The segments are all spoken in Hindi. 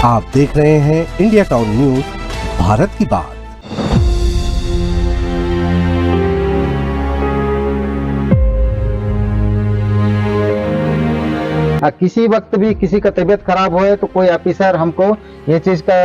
आप देख रहे हैं इंडिया टाउन न्यूज, भारत की बात। किसी वक्त भी किसी का तबीयत खराब होए तो कोई ऑफिसर हमको ये चीज का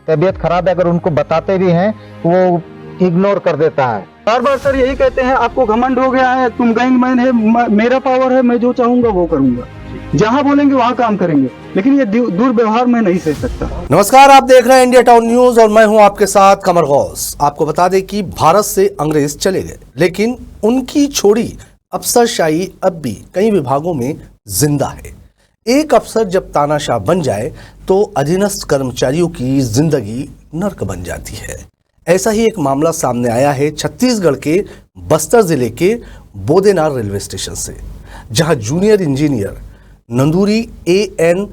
तबीयत खराब है अगर उनको बताते भी हैं तो वो इग्नोर कर देता है। बार बार सर यही कहते हैं आपको घमंड हो गया है, तुम गैंगमैन है, मेरा पावर है, मैं जो चाहूंगा वो करूंगा, जहां बोलेंगे वहां काम करेंगे, लेकिन ये दुर्व्यवहार मैं नहीं सह सकता। नमस्कार, आप देख रहे हैं इंडिया टाउन न्यूज और मैं हूं आपके साथ कमर गौस। आपको बता दें कि भारत से अंग्रेज चले गए, लेकिन उनकी छोड़ी अफसरशाही अब भी कई विभागों में जिंदा है। एक अफसर जब तानाशाह बन जाए तो अधीनस्थ कर्मचारियों की जिंदगी नर्क बन जाती है। ऐसा ही एक मामला सामने आया है छत्तीसगढ़ के बस्तर जिले के बोदेनार रेलवे स्टेशन से, जहां junior engineer Nanduri AN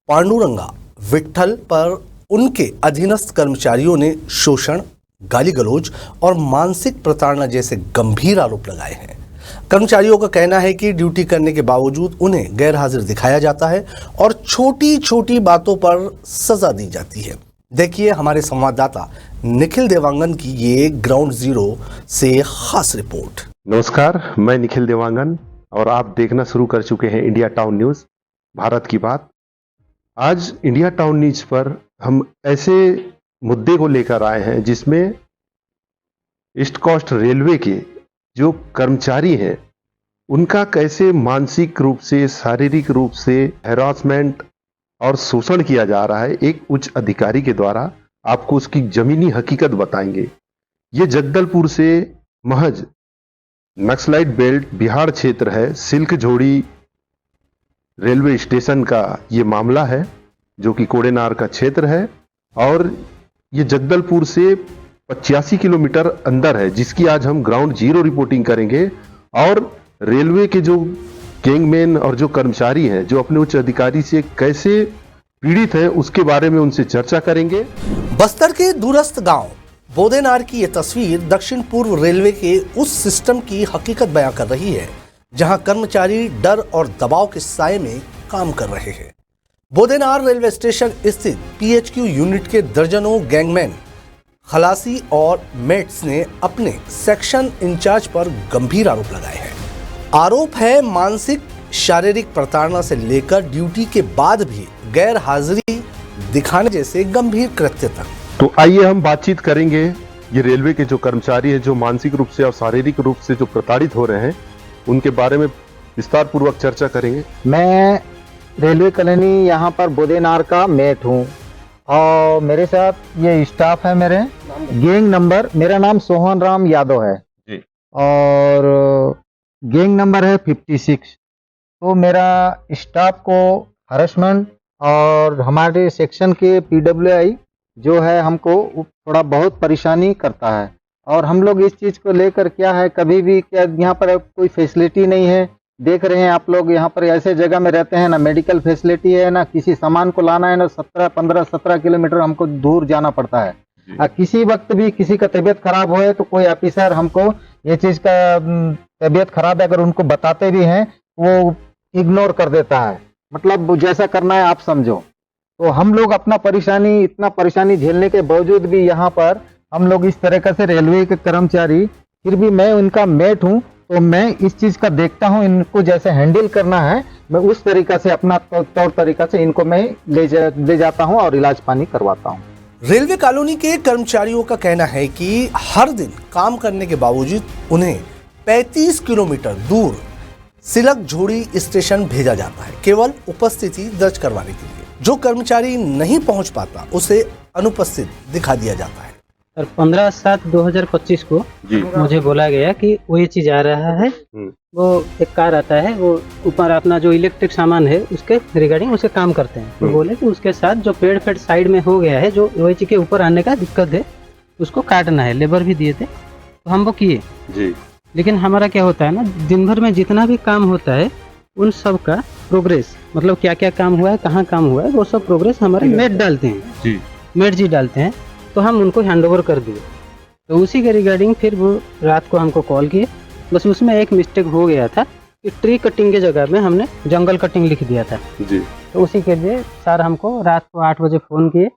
Panduranga Vitthal पर उनके अधीनस्थ कर्मचारियों ने शोषण, गाली गलौज और मानसिक प्रताड़ना जैसे गंभीर आरोप लगाए हैं। कर्मचारियों का कहना है कि ड्यूटी करने के बावजूद उन्हें गैरहाजिर दिखाया जाता है और छोटी छोटी बातों पर सजा दी जाती है। देखिए हमारे संवाददाता निखिल देवांगन की ये ग्राउंड जीरो से खास रिपोर्ट। नमस्कार, मैं निखिल देवांगन और आप देखना शुरू कर चुके हैं इंडिया टाउन न्यूज, भारत की बात। आज इंडिया टाउन न्यूज पर हम ऐसे मुद्दे को लेकर आए हैं जिसमें ईस्ट कोस्ट रेलवे के जो कर्मचारी हैं उनका कैसे मानसिक रूप से, शारीरिक रूप से हैरासमेंट और शोषण किया जा रहा है एक उच्च अधिकारी के द्वारा। आपको उसकी जमीनी हकीकत बताएंगे। ये जगदलपुर से महज नक्सलाइट बेल्ट बिहार क्षेत्र है, सिल्क झोड़ी रेलवे स्टेशन का ये मामला है जो कि कोडेनार का क्षेत्र है और ये जगदलपुर से 85 किलोमीटर अंदर है, जिसकी आज हम ग्राउंड जीरो रिपोर्टिंग करेंगे और रेलवे के जो गैंगमैन और जो कर्मचारी हैं जो अपने उच्च अधिकारी से कैसे पीड़ित हैं उसके बारे में उनसे चर्चा करेंगे। बस्तर के दूरस्थ गांव बोदेनार की यह तस्वीर दक्षिण पूर्व रेलवे के उस सिस्टम की हकीकत बयां कर रही है जहां कर्मचारी डर और दबाव के साये में काम कर रहे हैं। बोदेनार रेलवे स्टेशन स्थित PHQ यूनिट के दर्जनों गैंगमैन, खलासी और मेट्स ने अपने सेक्शन इंचार्ज पर गंभीर आरोप लगाए हैं। आरोप है मानसिक शारीरिक प्रताड़ना से लेकर ड्यूटी के बाद भी गैर हाजिरी दिखाने जैसे गंभीर कृत्य तक। तो आइए हम बातचीत करेंगे ये रेलवे के जो कर्मचारी हैं जो मानसिक रूप से और शारीरिक रूप से जो प्रताड़ित हो रहे हैं उनके बारे में विस्तार पूर्वक चर्चा करेंगे। मैं रेलवे कॉलोनी यहाँ पर बोदेनार का मेट हूँ और मेरे साथ ये स्टाफ है। मेरे गैंग नंबर, मेरा नाम सोहन राम यादव है जी। और गैंग नंबर है 56। तो मेरा स्टाफ को हरासमेंट और हमारे सेक्शन के PWI जो है हमको थोड़ा बहुत परेशानी करता है और हम लोग इस चीज़ को लेकर क्या है, कभी भी क्या यहाँ पर कोई फैसिलिटी नहीं है। देख रहे हैं आप लोग यहाँ पर ऐसे जगह में रहते हैं, ना मेडिकल फैसिलिटी है, ना किसी सामान को लाना है, ना 15-17 किलोमीटर हमको दूर जाना पड़ता है। किसी वक्त भी किसी का तबीयत खराब होए तो कोई ऑफिसर हमको ये चीज़ का तबीयत खराब है अगर उनको बताते भी हैं वो इग्नोर कर देता है, मतलब जैसा करना है आप समझो। तो हम लोग अपना इतना परेशानी झेलने के बावजूद भी यहाँ पर हम लोग इस तरीके से रेलवे के कर्मचारी, फिर भी मैं उनका मेट हूँ तो मैं इस चीज़ का देखता हूँ, इनको जैसे हैंडल करना है मैं उस तरीका से अपना तौर तरीका से इनको मैं ले जाता हूँ और इलाज पानी करवाता हूँ। रेलवे कॉलोनी के कर्मचारियों का कहना है कि हर दिन काम करने के बावजूद उन्हें 35 किलोमीटर दूर सिलक झोड़ी स्टेशन भेजा जाता है केवल उपस्थिति दर्ज करवाने के लिए। जो कर्मचारी नहीं पहुंच पाता उसे अनुपस्थित दिखा दिया जाता है। और 15/7/2025 को मुझे बोला गया कि वो ये चीज आ रहा है, वो एक कार आता है, वो ऊपर अपना जो इलेक्ट्रिक सामान है उसके रिगार्डिंग उसे काम करते हैं। तो बोले कि उसके साथ जो पेड़ साइड में हो गया है, जो OH के ऊपर आने का दिक्कत है, उसको काटना है। लेबर भी दिए थे तो हम वो किए जी। लेकिन हमारा क्या होता है ना, दिन भर में जितना भी काम होता है उन सब का प्रोग्रेस, मतलब क्या क्या काम हुआ है, कहाँ काम हुआ है, वो सब प्रोग्रेस हमारे मेट डालते हैं जी, मेट जी डालते हैं। तो हम उनको हैंडओवर कर दिए। तो उसी के रिगार्डिंग फिर वो रात को हमको कॉल किए। बस उसमें एक मिस्टेक हो गया था कि ट्री कटिंग के जगह में हमने जंगल कटिंग लिख दिया था जी। तो उसी के लिए सर हमको रात को 8 बजे फ़ोन किए,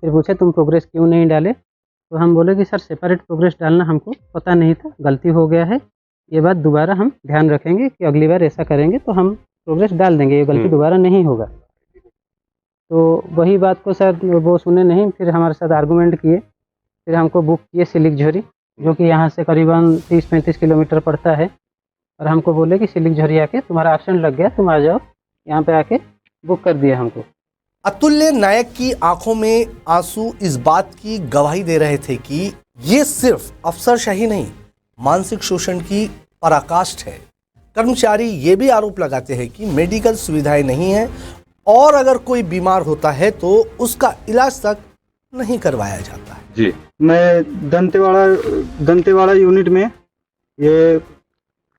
फिर पूछे तुम प्रोग्रेस क्यों नहीं डाले? तो हम बोले कि सर सेपरेट प्रोग्रेस डालना हमको पता नहीं था, गलती हो गया है। ये बात दोबारा हम ध्यान रखेंगे कि अगली बार ऐसा करेंगे तो हम प्रोग्रेस डाल देंगे, ये गलती दोबारा नहीं होगा। तो वही बात को सर वो सुने नहीं, फिर हमारे साथ आर्गूमेंट किए, फिर हमको बुक किए सिलिकझोरी, जो कि यहाँ से करीबन 30-35 किलोमीटर पड़ता है, और हमको बोले कि सिलिकझोरी आके तुम्हारा एब्सेंट लग गया, तुम आ जाओ, यहाँ पे आके बुक कर दिया हमको। अतुल्य नायक की आंखों में आंसू इस बात की गवाही दे रहे थे कि ये सिर्फ अफसरशाही नहीं, मानसिक शोषण की पराकाष्ठ है। कर्मचारी ये भी आरोप लगाते हैं कि मेडिकल सुविधाएं नहीं है और अगर कोई बीमार होता है तो उसका इलाज तक नहीं करवाया जाता है। जी। मैं दंतेवाड़ा यूनिट में, ये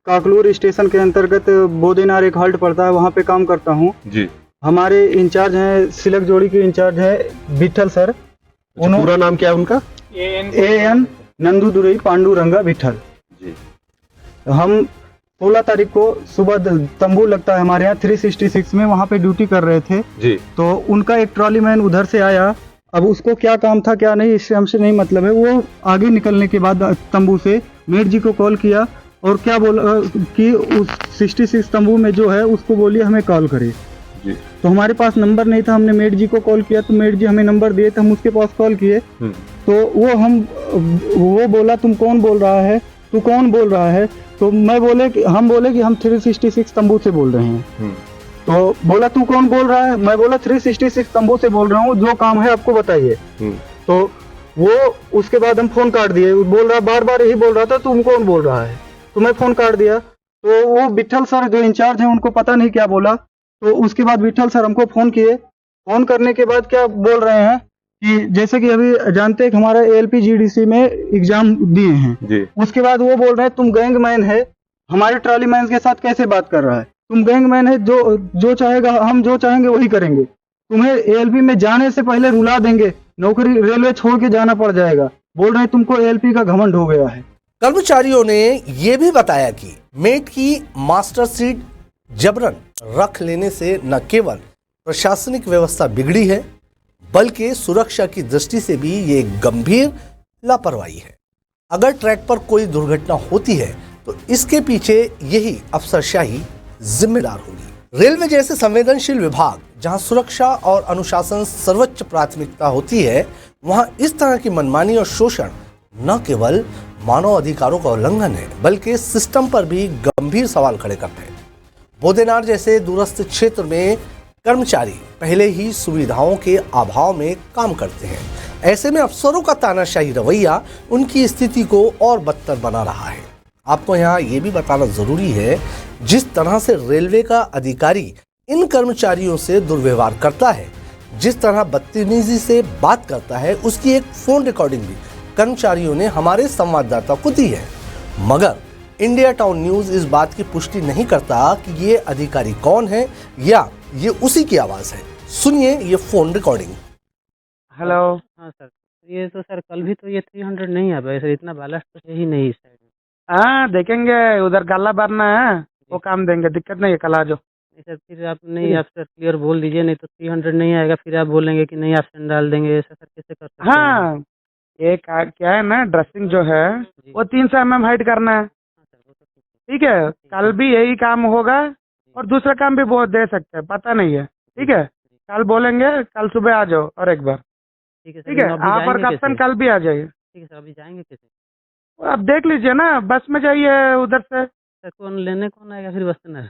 काकलूर स्टेशन के अंतर्गत बोदेनार एक हॉल्ट पड़ता है, वहाँ पे काम करता हूँ। जी। हमारे इंचार्ज हैं, सिलक जोड़ी के इंचार्ज है विठल सर। पूरा नाम क्या है उनका? AN नंदू दुरई पांडुरंगा विठल जी। हम 16 तारीख को सुबह तंबू लगता है हमारे यहाँ 366 में, वहाँ पे ड्यूटी कर रहे थे जी। तो उनका एक ट्रॉली मैन उधर से आया। अब उसको क्या काम था क्या नहीं, इससे हमसे नहीं मतलब है। वो आगे निकलने के बाद तंबू से मेट जी को कॉल किया और क्या बोला कि उस 66 तंबू में जो है उसको बोलिए हमें कॉल करे। जी। तो हमारे पास नंबर नहीं था, हमने मेट जी को कॉल किया तो मेट जी हमें नंबर दिए, तो हम उसके पास कॉल किए तो वो बोला तुम कौन बोल रहा है, तू कौन बोल रहा है? तो हम बोले कि हम 366 तंबू से बोल रहे हैं। तो बोला तू कौन बोल रहा है? मैं बोला 366 तंबू से बोल रहा हूँ, जो काम है आपको बताइए। तो वो उसके बाद हम फोन काट दिए। बोल रहा बार बार यही बोल रहा था तुम कौन बोल रहा है, तो मैं फोन काट दिया। तो वो विठल सर जो इंचार्ज है उनको पता नहीं क्या बोला, तो उसके बाद विठल सर हमको फोन किए। फोन करने के बाद क्या बोल रहे हैं कि जैसे कि अभी जानते हैं कि हमारा ALP GDC में एग्जाम दिए हैं जी। उसके बाद वो बोल रहे हैं तुम गैंगमैन है, हमारे ट्रॉली मैन के साथ कैसे बात कर रहा है? तुम गैंगमैन है, जो चाहेगा हम जो चाहेंगे वही करेंगे, तुम्हें ALP में जाने से पहले रुला देंगे, नौकरी रेलवे छोड़ के जाना पड़ जाएगा। बोल रहे हैं तुमको ALP का घमंड हो गया है। कर्मचारियों ने यह भी बताया कि मेट की मास्टर सीट जबरन रख लेने से न केवल प्रशासनिक व्यवस्था बिगड़ी है बल्कि सुरक्षा की दृष्टि से भी ये गंभीर लापरवाही है। अगर ट्रैक पर कोई दुर्घटना होती है तो इसके पीछे यही अफसरशाही जिम्मेदार होगी। रेलवे जैसे संवेदनशील विभाग जहां सुरक्षा और अनुशासन सर्वोच्च प्राथमिकता होती है, वहां इस तरह की मनमानी और शोषण न केवल मानव अधिकारों का उल्लंघन है बल्कि सिस्टम पर भी गंभीर सवाल खड़े करते हैं। बोदेनार जैसे दूरस्थ क्षेत्र में कर्मचारी पहले ही सुविधाओं के अभाव में काम करते हैं। ऐसे में अफसरों का तानाशाही रवैया उनकी स्थिति को और बदतर बना रहा है। आपको यहाँ ये भी बताना जरूरी है, जिस तरह से रेलवे का अधिकारी इन कर्मचारियों से दुर्व्यवहार करता है, जिस तरह बदतमीजी से बात करता है, उसकी एक फोन रिकॉर्डिंग भी कर्मचारियों ने हमारे संवाददाता को दी है। मगर इंडिया टाउन न्यूज इस बात की पुष्टि नहीं करता कि ये अधिकारी कौन है या ये उसी की आवाज है। सुनिए ये फोन रिकॉर्डिंग। हेलो। हाँ सर, ये तो सर कल भी तो ये 300 नहीं आ पाए सर, इतना बैलेंस तो है ही नहीं इस साइड में। हाँ देखेंगे, उधर गला भरना है वो काम देंगे, दिक्कत नहीं है, कल आ जाओ। सर फिर आप नहीं, आप सर क्लियर बोल दीजिए, नहीं तो 300 नहीं आएगा, फिर आप बोलेंगे कि नहीं एब्सेंट डाल देंगे, ऐसा सर कैसे कर सकते हैं? हाँ ये क्या है ना, ड्रेसिंग जो है वो 300 mm हाइट करना है, ठीक है। कल भी यही काम होगा और दूसरा काम भी वो दे सकते हैं, पता नहीं है, ठीक है। कल बोलेंगे, कल सुबह आ जाओ और एक बार, ठीक है सर, ठीक है। अभी आप और जाएंगे कप्तान कैसे? कल भी आ जाइए। ठीक है सर, अभी जाएंगे कैसे? आप देख लीजिए ना, बस में जाइए उधर से। सर कौन लेने कौन आएगा फिर बस में?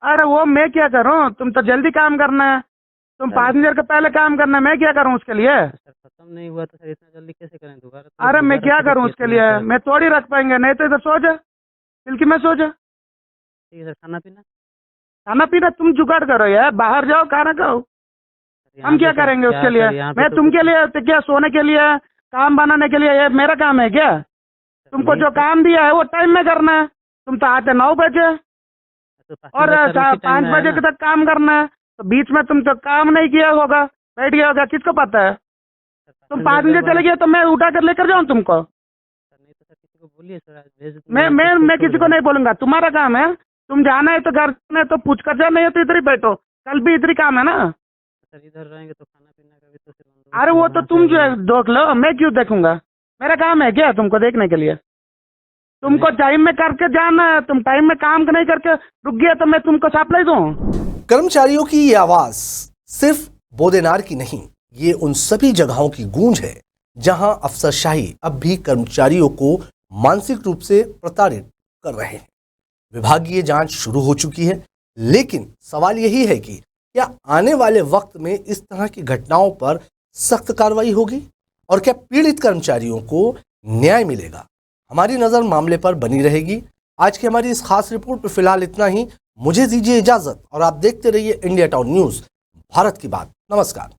अरे वो मैं क्या करूँ, तुम तो जल्दी काम करना है, तुम पैसेंजर के पहले काम करना है, मैं क्या करूँ उसके लिए? सर खत्म नहीं हुआ तो सर इतना जल्दी कैसे करें दोबारा? अरे मैं क्या करूँ उसके लिए, मैं थोड़ी रख पाएंगे, नहीं तो इधर सो जा, खिड़की में सो जा। ठीक है सर, खाना पीना? खाना पीना तुम जुगाड़ करो यार, बाहर जाओ खाना खाओ, हम क्या करेंगे उसके लिए? मैं तुमके लिए तो क्या सोने के लिए, काम बनाने के लिए ये मेरा काम है क्या? तुमको जो काम दिया है वो टाइम में करना है। तुम तो आते 9 बजे और 5 बजे तक काम करना है, तो बीच में तुम तो काम नहीं किया होगा, बैठ गया होगा, किसको पता है? तुम पैसेंजर चले गए तो मैं उठा कर लेकर जाऊँ तुमको? नहीं तो सर किसी को बोलिए सर, भेज दो। मैं किसी को नहीं बोलूंगा, तुम्हारा काम है, तुम जाना है तो घर में तो पूछ कर जाओ, नहीं है तो इधर ही बैठो, कल भी इधर ही काम है ना। सर इधर रहेंगे तो खाना पीना का भी तो फिर बंदोबस्त अरे वो तो करना तुम जो चाहिए। है देख लो, मैं क्यों देखूंगा? मेरा काम है क्या तुमको देखने के लिए? तुमको टाइम में करके जाना है, तुम टाइम में काम नहीं करके रुक गया तो मैं तुमको सप्लाई दूं? कर्मचारियों की ये आवाज सिर्फ बोदेनार की नहीं, ये उन सभी जगहों की गूंज है जहां अफसरशाही अब भी कर्मचारियों को मानसिक रूप से प्रताड़ित कर रहे हैं। विभागीय जांच शुरू हो चुकी है, लेकिन सवाल यही है कि क्या आने वाले वक्त में इस तरह की घटनाओं पर सख्त कार्रवाई होगी और क्या पीड़ित कर्मचारियों को न्याय मिलेगा? हमारी नजर मामले पर बनी रहेगी। आज की हमारी इस खास रिपोर्ट पर फिलहाल इतना ही। मुझे दीजिए इजाजत और आप देखते रहिए इंडिया टाउन न्यूज, भारत की बात। नमस्कार।